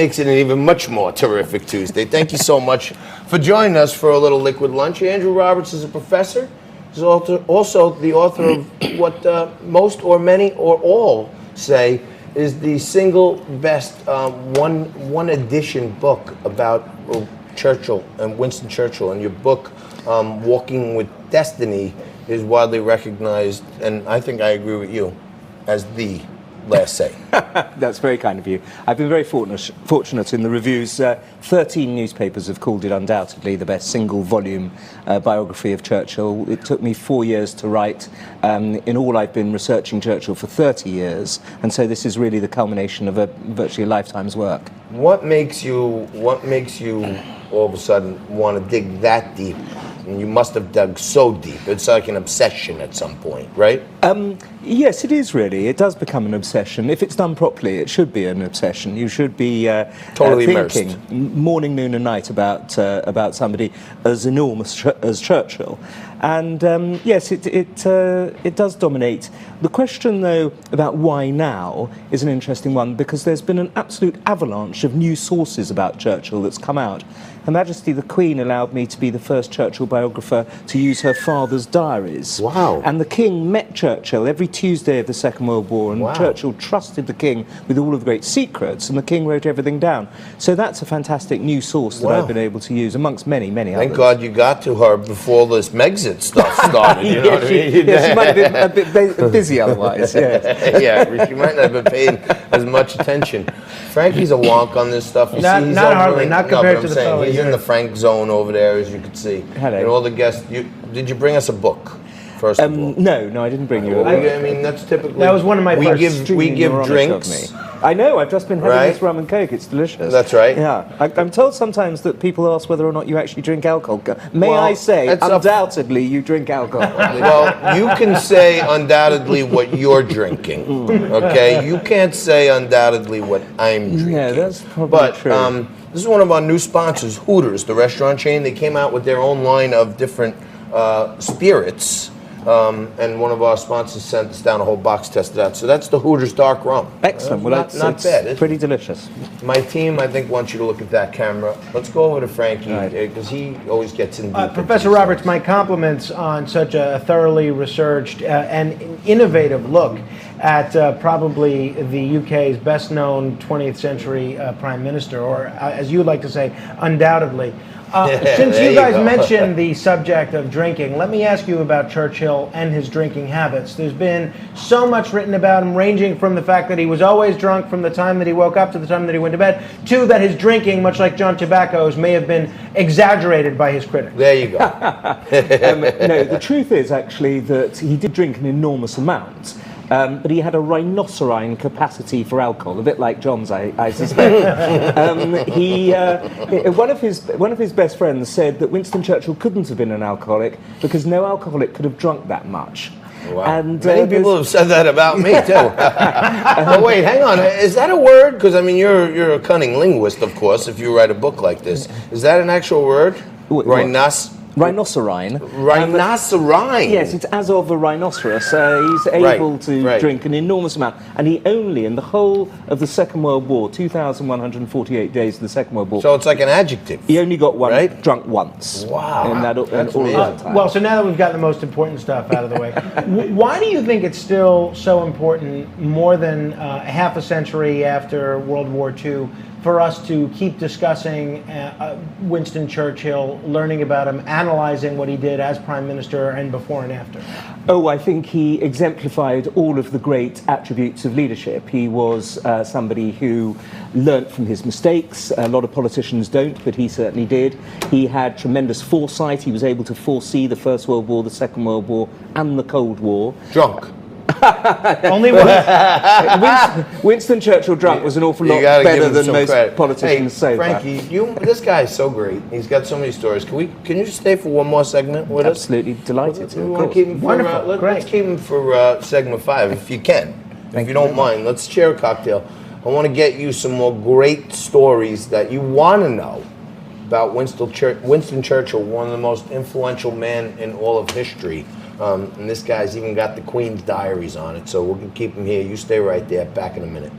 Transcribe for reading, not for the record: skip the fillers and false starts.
Makes it an even much more terrific Tuesday. Thank you so much for joining us for a little liquid lunch. Andrew Roberts is a professor. He's also the author of what most or many or all say is the single best one edition book about Churchill and Winston Churchill. And your book, Walking with Destiny, is widely recognized, and I think I agree with you, as the last say. That's very kind of you. I've been very fortunate in the reviews. 13 newspapers have called it undoubtedly the best single-volume biography of Churchill. It took me 4 years to write. In all, I've been researching Churchill for 30 years, and so this is really the culmination of virtually a lifetime's work. What makes you all of a sudden want to dig that deep? And you must have dug so deep. It's like an obsession at some point, right? Yes, it is really. It does become an obsession. If it's done properly, it should be an obsession. You should be totally thinking immersed. Morning, noon and night about somebody as enormous as Churchill. And yes, it does dominate. The question, though, about why now is an interesting one, because there's been an absolute avalanche of new sources about Churchill that's come out. Her Majesty the Queen allowed me to be the first Churchill biographer to use her father's diaries. Wow. And the King met Churchill every Tuesday of the Second World War, and Churchill trusted the King with all of the great secrets, and the King wrote everything down. So that's a fantastic new source that I've been able to use, amongst many, many others. Thank God you got to her before this Megxit stuff started, you know what I mean? Yes, she might have been a bit busy otherwise, yes. Yeah, she might not have been paying as much attention. Frankie's a wonk on this stuff. You not see, he's hardly, not compared to the fellow he's here. in the Frank zone over there, as you can see. Hello. And all the guests, did you bring us a book, first of all? No, I didn't bring you. I mean, that's typically... That was one of my we first give drinks. I know, I've just been having this rum and coke, it's delicious. That's right. Yeah, I'm told sometimes that people ask whether or not you actually drink alcohol. May I say, that's undoubtedly you drink alcohol. Well, you can say undoubtedly what you're drinking, okay? You can't say undoubtedly what I'm drinking. Yeah, that's probably true. But this is one of our new sponsors, Hooters, the restaurant chain. They came out with their own line of different spirits. And one of our sponsors sent us down a whole box tested out. So that's the Hooters Dark Rum. Excellent. Well, not it's bad. It's pretty delicious. My team, I think, wants you to look at that camera. Let's go over to Frankie, because he always gets in deep. Professor Roberts, my compliments on such a thoroughly researched and innovative look at probably the UK's best-known 20th century Prime Minister, or as you would like to say, undoubtedly. Since you guys mentioned the subject of drinking, let me ask you about Churchill and his drinking habits. There's been so much written about him, ranging from the fact that he was always drunk from the time that he woke up to the time that he went to bed, to that his drinking, much like John Tobacco's, may have been exaggerated by his critics. There you go. No, the truth is actually that he did drink an enormous amount. But he had a rhinocerine capacity for alcohol, a bit like John's, I suspect. One of his best friends said that Winston Churchill couldn't have been an alcoholic because no alcoholic could have drunk that much. Wow. And, many people have said that about me too. Oh wait, hang on. Is that a word? Because I mean, you're a cunning linguist, of course. If you write a book like this, is that an actual word? Rhinocerine. Rhinocerine. Yes, it's as of a rhinoceros. He's able to drink an enormous amount, and he only, in the whole of the Second World War, 2,148 days of the Second World War. So it's like an adjective. He only got drunk once. Wow. In all of that time. Well, so now that we've got the most important stuff out of the way, why do you think it's still so important, more than half a century after World War II, for us to keep discussing Winston Churchill, learning about him, analyzing what he did as Prime Minister and before and after? Oh, I think he exemplified all of the great attributes of leadership. He was somebody who learnt from his mistakes. A lot of politicians don't, but he certainly did. He had tremendous foresight. He was able to foresee the First World War, the Second World War, and the Cold War. Drunk. Only one. Winston Churchill drunk was an awful lot better than most politicians say. Frankie, this guy is so great. He's got so many stories. Can you just stay for one more segment with us? Absolutely delighted to. We want to keep him for, let's keep him for segment 5, if you can. If you don't mind, let's share a cocktail. I want to get you some more great stories that you want to know about Winston Churchill, one of the most influential men in all of history. And this guy's even got the Queen's diaries on it, so we're going to keep him here. You stay right there. Back in a minute.